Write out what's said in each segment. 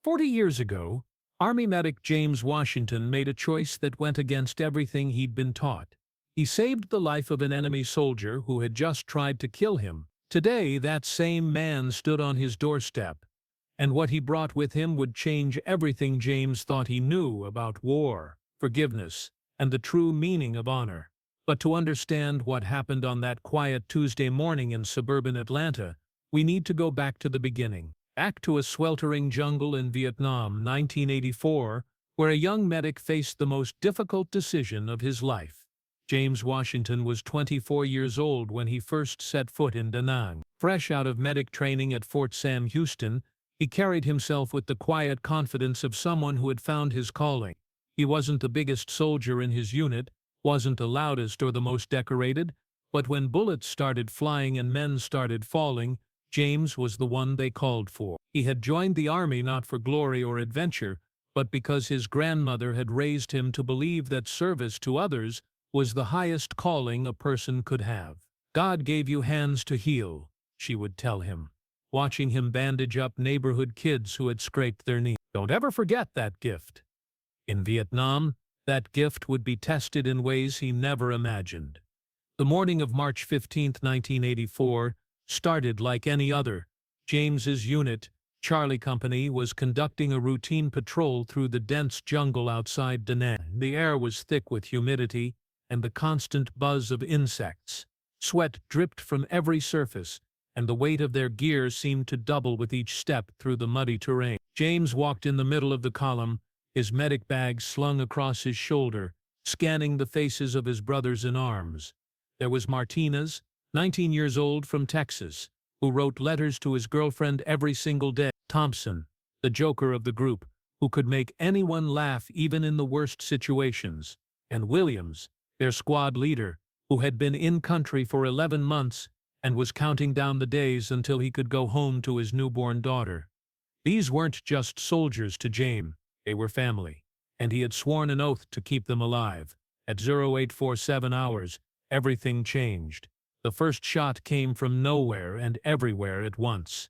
40 years ago, Army medic James Washington made a choice that went against everything he'd been taught. He saved the life of an enemy soldier who had just tried to kill him. Today, that same man stood on his doorstep, and what he brought with him would change everything James thought he knew about war, forgiveness, and the true meaning of honor. But to understand what happened on that quiet Tuesday morning in suburban Atlanta, we need to go back to the beginning. Back to a sweltering jungle in Vietnam, 1984, where a young medic faced the most difficult decision of his life. James Washington was 24 years old when he first set foot in Da Nang. Fresh out of medic training at Fort Sam Houston, he carried himself with the quiet confidence of someone who had found his calling. He wasn't the biggest soldier in his unit, wasn't the loudest or the most decorated, but when bullets started flying and men started falling, James was the one they called for. He had joined the army not for glory or adventure, but because his grandmother had raised him to believe that service to others was the highest calling a person could have. "God gave you hands to heal," she would tell him, watching him bandage up neighborhood kids who had scraped their knees. "Don't ever forget that gift." In Vietnam, that gift would be tested in ways he never imagined. The morning of March 15, 1984, started like any other. James's unit, Charlie Company, was conducting a routine patrol through the dense jungle outside Da Nang. The air was thick with humidity and the constant buzz of insects. Sweat dripped from every surface, and the weight of their gear seemed to double with each step through the muddy terrain. James walked in the middle of the column, his medic bag slung across his shoulder, scanning the faces of his brothers in arms. There was Martinez, 19 years old, from Texas, who wrote letters to his girlfriend every single day. Thompson, the joker of the group, who could make anyone laugh even in the worst situations. And Williams, their squad leader, who had been in country for 11 months and was counting down the days until he could go home to his newborn daughter. These weren't just soldiers to James, they were family, and he had sworn an oath to keep them alive. At 0847 hours, everything changed. The first shot came from nowhere and everywhere at once.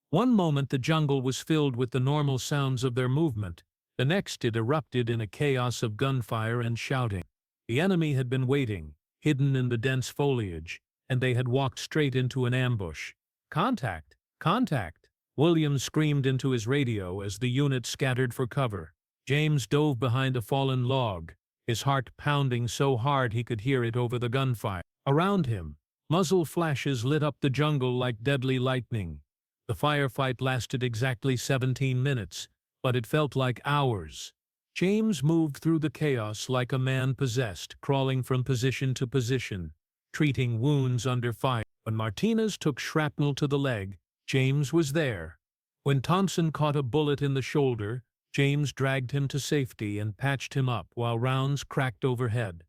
One moment the jungle was filled with the normal sounds of their movement. The next it erupted in a chaos of gunfire and shouting. The enemy had been waiting, hidden in the dense foliage, and they had walked straight into an ambush. "Contact! Contact!" Williams screamed into his radio as the unit scattered for cover. James dove behind a fallen log, his heart pounding so hard he could hear it over the gunfire. Around him, muzzle flashes lit up the jungle like deadly lightning. The firefight lasted exactly 17 minutes, but it felt like hours. James moved through the chaos like a man possessed, crawling from position to position, treating wounds under fire. When Martinez took shrapnel to the leg, James was there. When Thompson caught a bullet in the shoulder, James dragged him to safety and patched him up while rounds cracked overhead.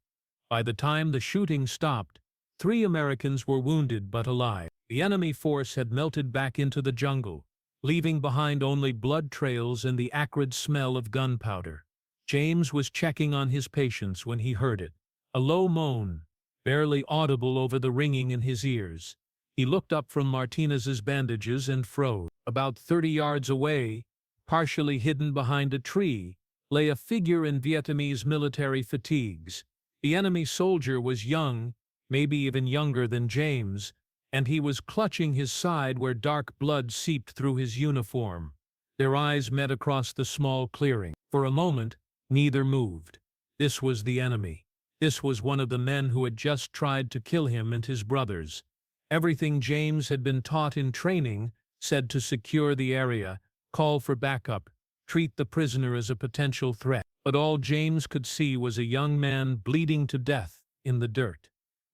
By the time the shooting stopped, 3 Americans were wounded but alive. The enemy force had melted back into the jungle, leaving behind only blood trails and the acrid smell of gunpowder. James was checking on his patients when he heard it, a low moan, barely audible over the ringing in his ears. He looked up from Martinez's bandages and froze. About 30 yards away, partially hidden behind a tree, lay a figure in Vietnamese military fatigues. The enemy soldier was young, maybe even younger than James, and he was clutching his side where dark blood seeped through his uniform. Their eyes met across the small clearing. For a moment, neither moved. This was the enemy. This was one of the men who had just tried to kill him and his brothers. Everything James had been taught in training said to secure the area, call for backup, treat the prisoner as a potential threat. But all James could see was a young man bleeding to death in the dirt.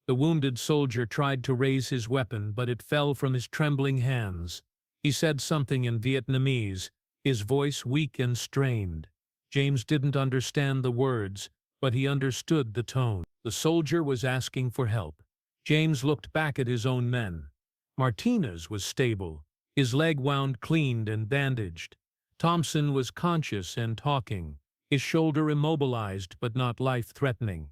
The wounded soldier tried to raise his weapon, but it fell from his trembling hands. He said something in Vietnamese, his voice weak and strained. James didn't understand the words, but he understood the tone. The soldier was asking for help. James looked back at his own men. Martinez was stable, his leg wound cleaned and bandaged. Thompson was conscious and talking, his shoulder immobilized but not life-threatening.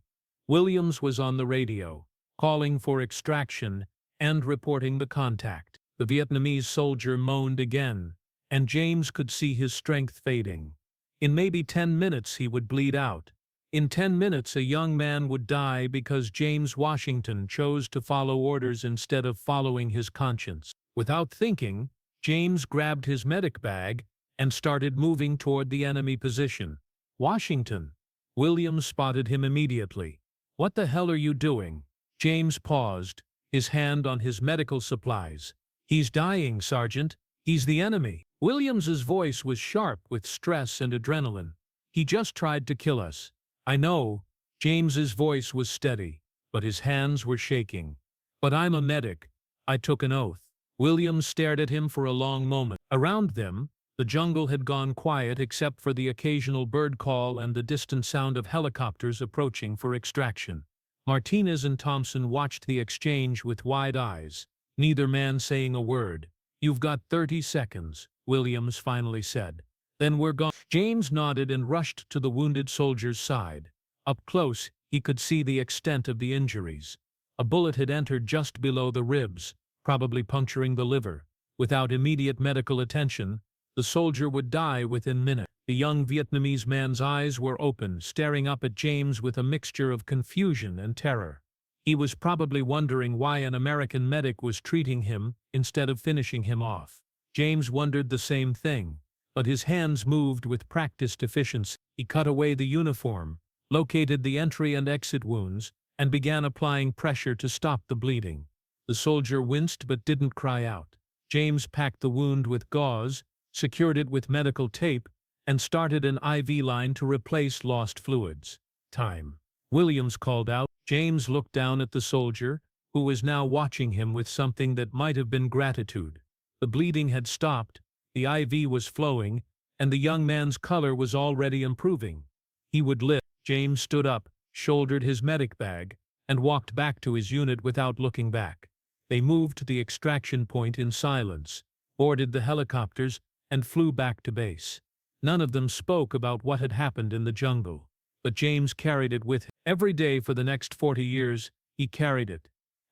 Williams was on the radio, calling for extraction and reporting the contact. The Vietnamese soldier moaned again, and James could see his strength fading. In maybe 10 minutes he would bleed out. In 10 minutes a young man would die because James Washington chose to follow orders instead of following his conscience. Without thinking, James grabbed his medic bag and started moving toward the enemy position. "Washington!" Williams spotted him immediately. "What the hell are you doing?" James paused, his hand on his medical supplies. "He's dying, Sergeant. He's the enemy." Williams's voice was sharp with stress and adrenaline. "He just tried to kill us." "I know." James's voice was steady, but his hands were shaking. "But I'm a medic." "I took an oath." Williams stared at him for a long moment. Around them, the jungle had gone quiet except for the occasional bird call and the distant sound of helicopters approaching for extraction. Martinez and Thompson watched the exchange with wide eyes, neither man saying a word. "You've got 30 seconds, Williams finally said. "Then we're gone." James nodded and rushed to the wounded soldier's side. Up close, he could see the extent of the injuries. A bullet had entered just below the ribs, probably puncturing the liver. Without immediate medical attention, the soldier would die within minutes. The young Vietnamese man's eyes were open, staring up at James with a mixture of confusion and terror. He was probably wondering why an American medic was treating him instead of finishing him off. James wondered the same thing, but his hands moved with practiced efficiency. He cut away the uniform, located the entry and exit wounds, and began applying pressure to stop the bleeding. The soldier winced but didn't cry out. James packed the wound with gauze, secured it with medical tape, and started an IV line to replace lost fluids. "Time," Williams called out. James looked down at the soldier, who was now watching him with something that might have been gratitude. The bleeding had stopped, the IV was flowing, and the young man's color was already improving. He would live. James stood up, shouldered his medic bag, and walked back to his unit without looking back. They moved to the extraction point in silence, boarded the helicopters, and flew back to base. None of them spoke about what had happened in the jungle, but James carried it with him. Every day for the next 40 years, he carried it.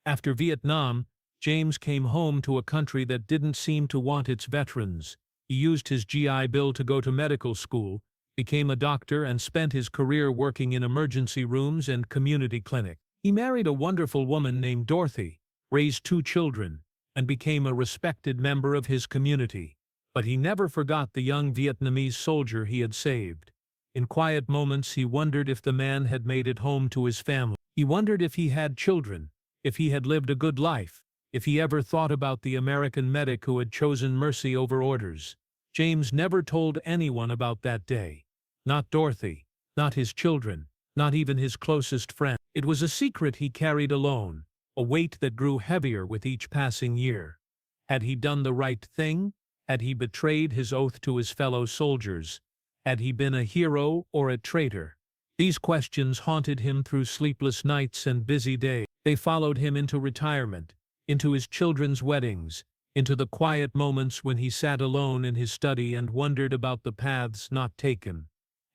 After Vietnam, James came home to a country that didn't seem to want its veterans. He used his GI Bill to go to medical school, became a doctor, and spent his career working in emergency rooms and community clinics. He married a wonderful woman named Dorothy, raised 2 children, and became a respected member of his community. But he never forgot the young Vietnamese soldier he had saved. In quiet moments he wondered if the man had made it home to his family. He wondered if he had children, if he had lived a good life, if he ever thought about the American medic who had chosen mercy over orders. James never told anyone about that day. Not Dorothy, not his children, not even his closest friend. It was a secret he carried alone, a weight that grew heavier with each passing year. Had he done the right thing? Had he betrayed his oath to his fellow soldiers? Had he been a hero or a traitor? These questions haunted him through sleepless nights and busy days. They followed him into retirement, into his children's weddings, into the quiet moments when he sat alone in his study and wondered about the paths not taken.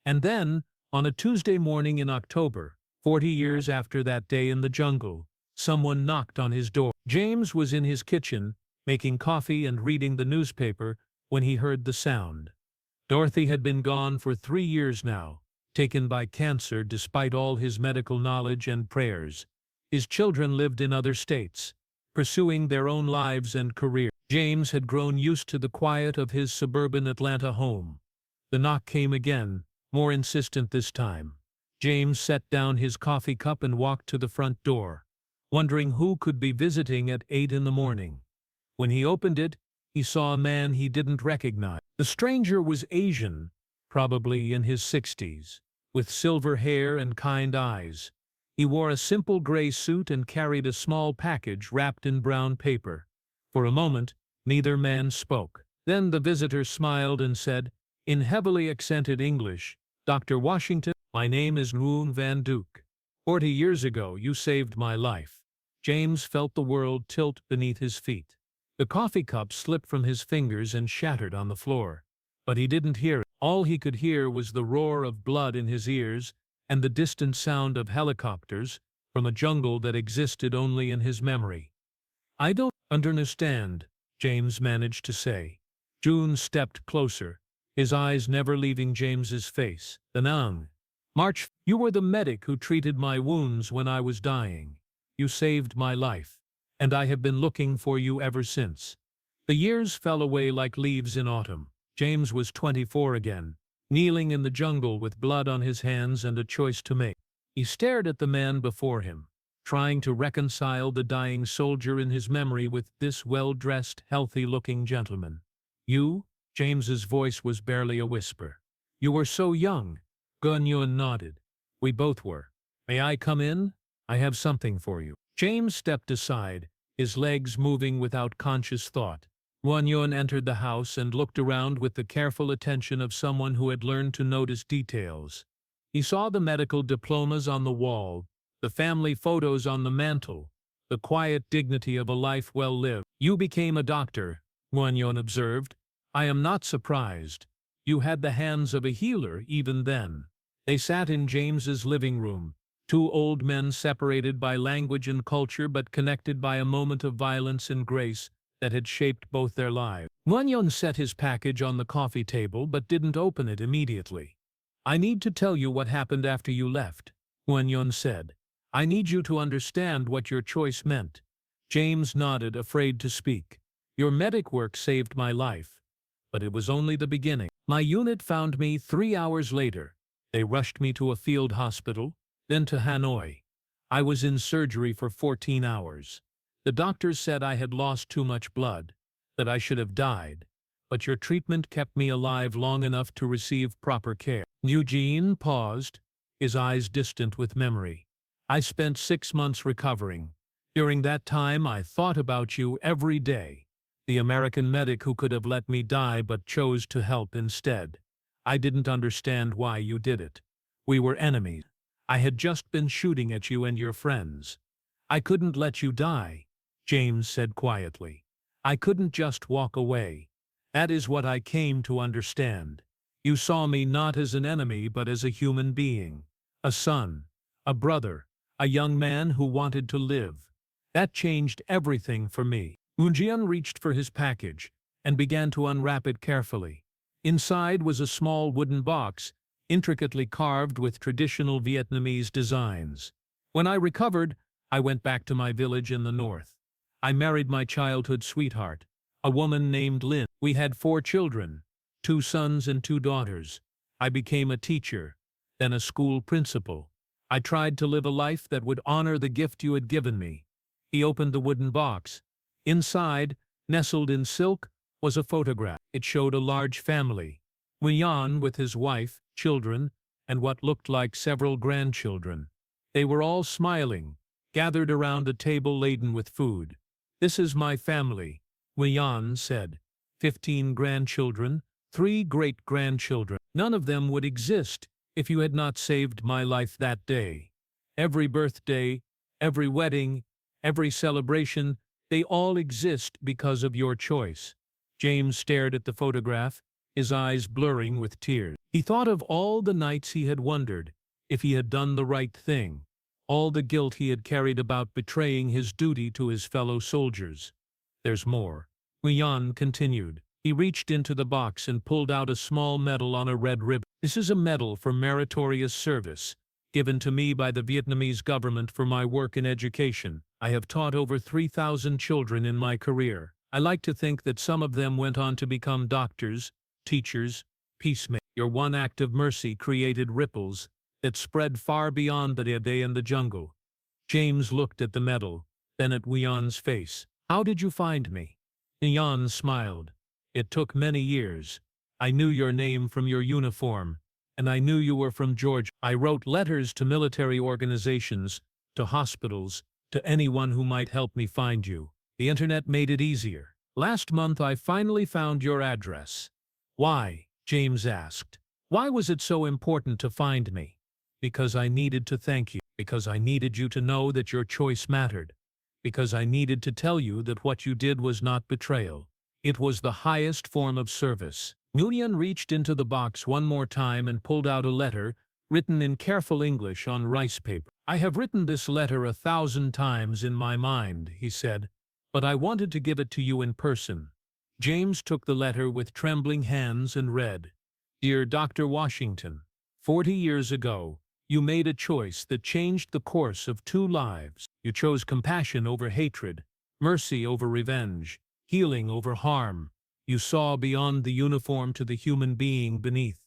And then, on a Tuesday morning in October, 40 years after that day in the jungle, someone knocked on his door. James was in his kitchen, making coffee and reading the newspaper, when he heard the sound. Dorothy had been gone for 3 years now, taken by cancer despite all his medical knowledge and prayers. His children lived in other states, pursuing their own lives and careers. James had grown used to the quiet of his suburban Atlanta home. The knock came again, more insistent this time. James set down his coffee cup and walked to the front door, wondering who could be visiting at 8 in the morning. When he opened it, he saw a man he didn't recognize. The stranger was Asian, probably in his 60s, with silver hair and kind eyes. He wore a simple gray suit and carried a small package wrapped in brown paper. For a moment, neither man spoke. Then the visitor smiled and said, in heavily accented English, "Dr. Washington, my name is Nguyen Van Duke. 40 years ago you saved my life." James felt the world tilt beneath his feet. The coffee cup slipped from his fingers and shattered on the floor. But he didn't hear it. All he could hear was the roar of blood in his ears and the distant sound of helicopters from a jungle that existed only in his memory. "I don't understand," James managed to say. June stepped closer, his eyes never leaving James's face. "Danang. March, you were the medic who treated my wounds when I was dying. You saved my life, and I have been looking for you ever since." The years fell away like leaves in autumn. James was 24 again, kneeling in the jungle with blood on his hands and a choice to make. He stared at the man before him, trying to reconcile the dying soldier in his memory with this well-dressed, healthy-looking gentleman. "You?" James's voice was barely a whisper. "You were so young." Gunyun nodded. "We both were. May I come in? I have something for you." James stepped aside, his legs moving without conscious thought. Gunyun entered the house and looked around with the careful attention of someone who had learned to notice details. He saw the medical diplomas on the wall, the family photos on the mantel, the quiet dignity of a life well lived. "You became a doctor," Guanyun observed. "I am not surprised. You had the hands of a healer even then." They sat in James's living room, two old men separated by language and culture but connected by a moment of violence and grace that had shaped both their lives. Guanyun set his package on the coffee table but didn't open it immediately. "I need to tell you what happened after you left," Guanyun said. "I need you to understand what your choice meant." James nodded, afraid to speak. "Your medic work saved my life. But it was only the beginning. My unit found me 3 hours later. They rushed me to a field hospital, then to Hanoi. I was in surgery for 14 hours. The doctors said I had lost too much blood, that I should have died. But your treatment kept me alive long enough to receive proper care." Eugene paused, his eyes distant with memory. "I spent 6 months recovering. During that time I thought about you every day. The American medic who could have let me die but chose to help instead. I didn't understand why you did it. We were enemies. I had just been shooting at you and your friends. I couldn't let you die," James said quietly. "I couldn't just walk away. That is what I came to understand. You saw me not as an enemy but as a human being. A son, a brother, a young man who wanted to live. That changed everything for me." Unjian reached for his package and began to unwrap it carefully. Inside was a small wooden box, intricately carved with traditional Vietnamese designs. "When I recovered, I went back to my village in the north. I married my childhood sweetheart, a woman named Lin. We had 4 children, 2 sons and 2 daughters. I became a teacher, then a school principal. I tried to live a life that would honor the gift you had given me." He opened the wooden box. Inside, nestled in silk, was a photograph. It showed a large family. Nguyen with his wife, children, and what looked like several grandchildren. They were all smiling, gathered around a table laden with food. "This is my family," Nguyen said. 15 grandchildren, 3 great-grandchildren. None of them would exist if you had not saved my life that day. Every birthday, every wedding, every celebration, they all exist because of your choice." James stared at the photograph, his eyes blurring with tears. He thought of all the nights he had wondered if he had done the right thing, all the guilt he had carried about betraying his duty to his fellow soldiers. "There's more," Nguyen continued. He reached into the box and pulled out a small medal on a red ribbon. "This is a medal for meritorious service, given to me by the Vietnamese government for my work in education. I have taught over 3,000 children in my career. I like to think that some of them went on to become doctors, teachers, peacemakers. Your one act of mercy created ripples that spread far beyond the day in the jungle." James looked at the medal, then at Nguyen's face. "How did you find me?" Nguyen smiled. "It took many years. I knew your name from your uniform, and I knew you were from Georgia. I wrote letters to military organizations, to hospitals, to anyone who might help me find you. The internet made it easier. Last month I finally found your address." "Why?" James asked. "Why was it so important to find me?" "Because I needed to thank you. Because I needed you to know that your choice mattered. Because I needed to tell you that what you did was not betrayal. It was the highest form of service." Nguyen reached into the box one more time and pulled out a letter, written in careful English on rice paper. "I have written this letter 1,000 times in my mind," he said, "but I wanted to give it to you in person. James took the letter with trembling hands and read, "Dear Dr. Washington, 40 years ago, you made a choice that changed the course of 2 lives. You chose compassion over hatred, mercy over revenge, healing over harm. You saw beyond the uniform to the human being beneath.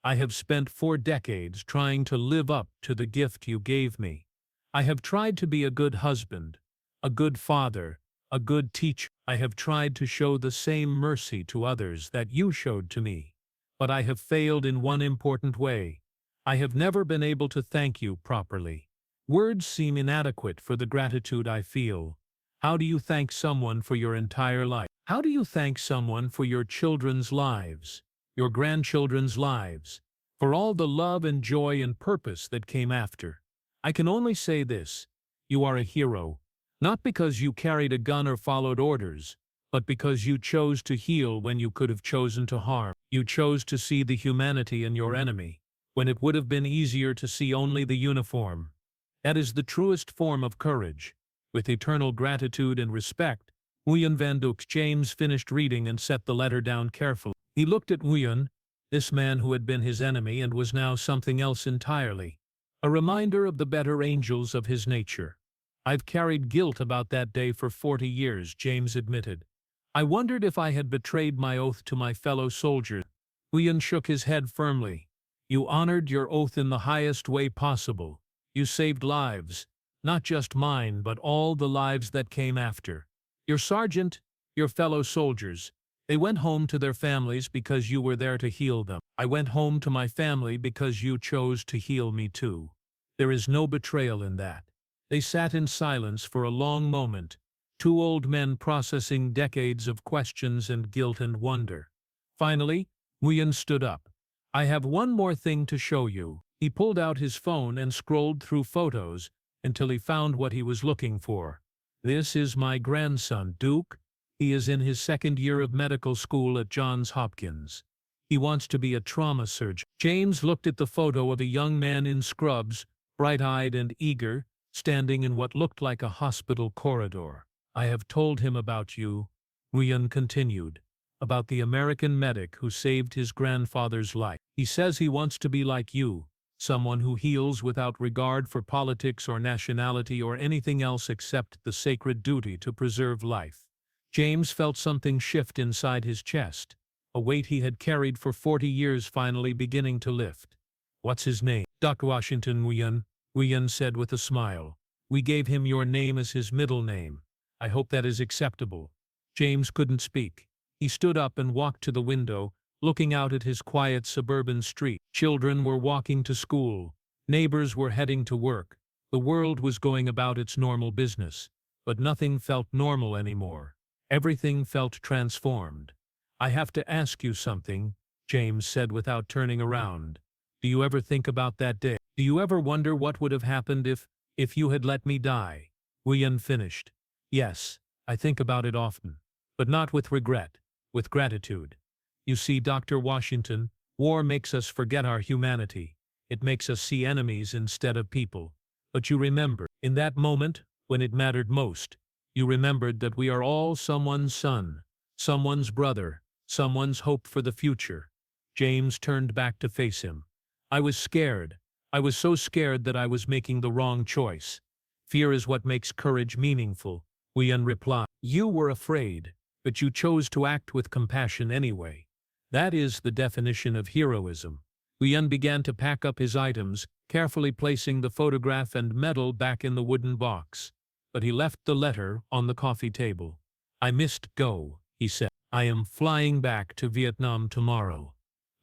I have spent 4 decades trying to live up to the gift you gave me. I have tried to be a good husband, a good father, a good teacher. I have tried to show the same mercy to others that you showed to me. But I have failed in one important way. I have never been able to thank you properly. Words seem inadequate for the gratitude I feel. How do you thank someone for your entire life? How do you thank someone for your children's lives, your grandchildren's lives, for all the love and joy and purpose that came after? I can only say this: you are a hero, not because you carried a gun or followed orders, but because you chose to heal when you could have chosen to harm. You chose to see the humanity in your enemy, when it would have been easier to see only the uniform. That is the truest form of courage. With eternal gratitude and respect, Nguyen Van Duc. James finished reading and set the letter down carefully. He looked at Nguyen, this man who had been his enemy and was now something else entirely, a reminder of the better angels of his nature. I've carried guilt about that day for 40 years, James admitted. I wondered if I had betrayed my oath to my fellow soldiers. Nguyen shook his head firmly. You honored your oath in the highest way possible. You saved lives, not just mine, but all the lives that came after. Your sergeant, your fellow soldiers, they went home to their families because you were there to heal them. I went home to my family because you chose to heal me too. There is no betrayal in that. They sat in silence for a long moment, 2 old men processing decades of questions and guilt and wonder. Finally, Nguyen stood up. I have one more thing to show you. He pulled out his phone and scrolled through photos until he found what he was looking for. This is my grandson, Duke. He is in his 2nd year of medical school at Johns Hopkins. He wants to be a trauma surgeon. James looked at the photo of a young man in scrubs, bright-eyed and eager, standing in what looked like a hospital corridor. I have told him about you, Nguyen continued, about the American medic who saved his grandfather's life. He says he wants to be like you, someone who heals without regard for politics or nationality or anything else except the sacred duty to preserve life. James felt something shift inside his chest, a weight he had carried for 40 years finally beginning to lift. What's his name? Dr. Washington Nguyen, Nguyen said with a smile. We gave him your name as his middle name. I hope that is acceptable. James couldn't speak. He stood up and walked to the window, looking out at his quiet suburban street. Children were walking to school. Neighbors were heading to work. The world was going about its normal business. But nothing felt normal anymore. Everything felt transformed. I have to ask you something, James said without turning around. Do you ever think about that day? Do you ever wonder what would have happened if you had let me die? Nguyen finished. Yes, I think about it often. But not with regret, with gratitude. You see, Dr. Washington, war makes us forget our humanity. It makes us see enemies instead of people. But you remember, in that moment, when it mattered most, you remembered that we are all someone's son, someone's brother, someone's hope for the future. James turned back to face him. I was scared. I was so scared that I was making the wrong choice. Fear is what makes courage meaningful, Nguyen replied. You were afraid, but you chose to act with compassion anyway. That is the definition of heroism. Nguyen began to pack up his items, carefully placing the photograph and medal back in the wooden box. But he left the letter on the coffee table. I must go, he said. I am flying back to Vietnam tomorrow.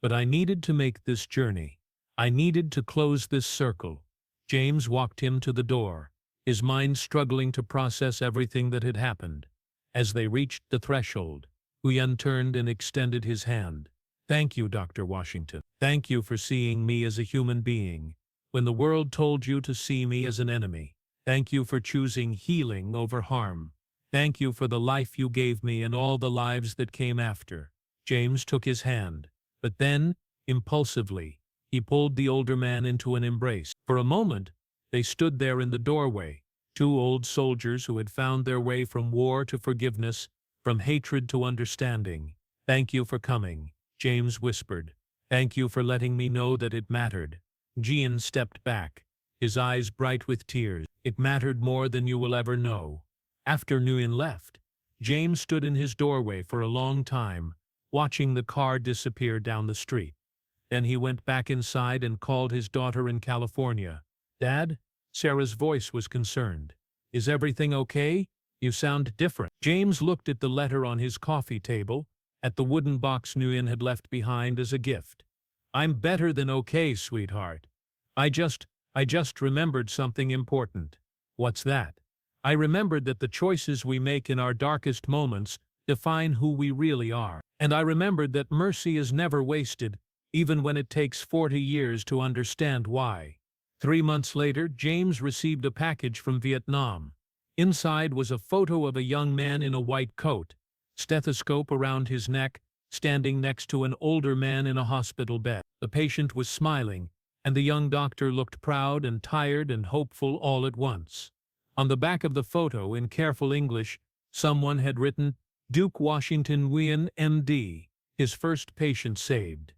But I needed to make this journey. I needed to close this circle. James walked him to the door, his mind struggling to process everything that had happened. As they reached the threshold, Nguyen turned and extended his hand. Thank you, Dr. Washington. Thank you for seeing me as a human being, when the world told you to see me as an enemy. Thank you for choosing healing over harm. Thank you for the life you gave me and all the lives that came after. James took his hand, but then, impulsively, he pulled the older man into an embrace. For a moment, they stood there in the doorway, 2 old soldiers who had found their way from war to forgiveness, from hatred to understanding. Thank you for coming, James whispered. Thank you for letting me know that it mattered. Gian stepped back, his eyes bright with tears. It mattered more than you will ever know. After Nguyen left, James stood in his doorway for a long time, watching the car disappear down the street. Then he went back inside and called his daughter in California. Dad? Sarah's voice was concerned. Is everything okay? You sound different. James looked at the letter on his coffee table, at the wooden box Nguyen had left behind as a gift. I'm better than okay, sweetheart. I just remembered something important. What's that? I remembered that the choices we make in our darkest moments define who we really are. And I remembered that mercy is never wasted, even when it takes 40 years to understand why. 3 months later, James received a package from Vietnam. Inside was a photo of a young man in a white coat, stethoscope around his neck, standing next to an older man in a hospital bed. The patient was smiling, and the young doctor looked proud and tired and hopeful all at once. On the back of the photo, in careful English, someone had written, Duke Washington Nguyen, M.D., his first patient saved.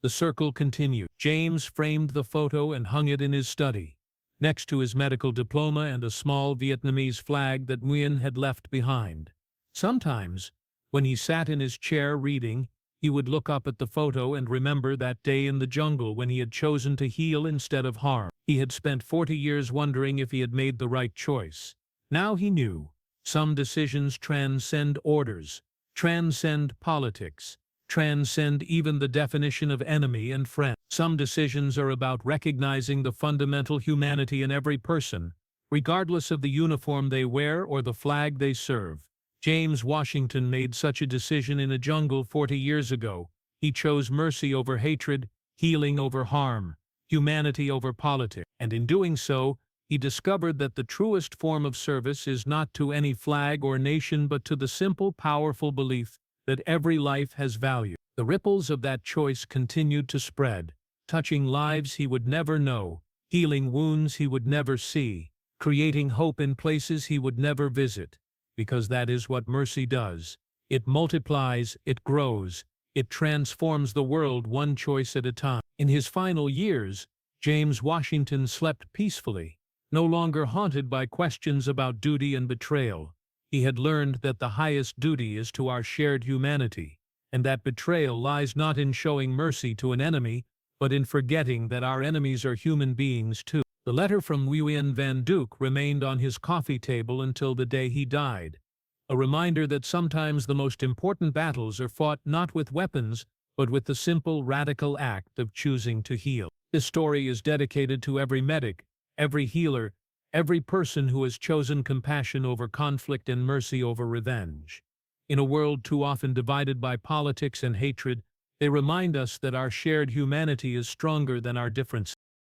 The circle continued. James framed the photo and hung it in his study, next to his medical diploma and a small Vietnamese flag that Nguyen had left behind. Sometimes, when he sat in his chair reading, he would look up at the photo and remember that day in the jungle when he had chosen to heal instead of harm. He had spent 40 years wondering if he had made the right choice. Now he knew. Some decisions transcend orders, transcend politics, transcend even the definition of enemy and friend. Some decisions are about recognizing the fundamental humanity in every person, regardless of the uniform they wear or the flag they serve. James Washington made such a decision in a jungle 40 years ago. He chose mercy over hatred, healing over harm, humanity over politics. And in doing so, he discovered that the truest form of service is not to any flag or nation but to the simple, powerful belief that every life has value. The ripples of that choice continued to spread, touching lives he would never know, healing wounds he would never see, creating hope in places he would never visit. Because that is what mercy does. It multiplies, it grows, it transforms the world one choice at a time. In his final years, James Washington slept peacefully, no longer haunted by questions about duty and betrayal. He had learned that the highest duty is to our shared humanity, and that betrayal lies not in showing mercy to an enemy, but in forgetting that our enemies are human beings too. The letter from Nguyen Van Duke remained on his coffee table until the day he died, a reminder that sometimes the most important battles are fought not with weapons, but with the simple, radical act of choosing to heal. This story is dedicated to every medic, every healer, every person who has chosen compassion over conflict and mercy over revenge. In a world too often divided by politics and hatred, they remind us that our shared humanity is stronger than our differences.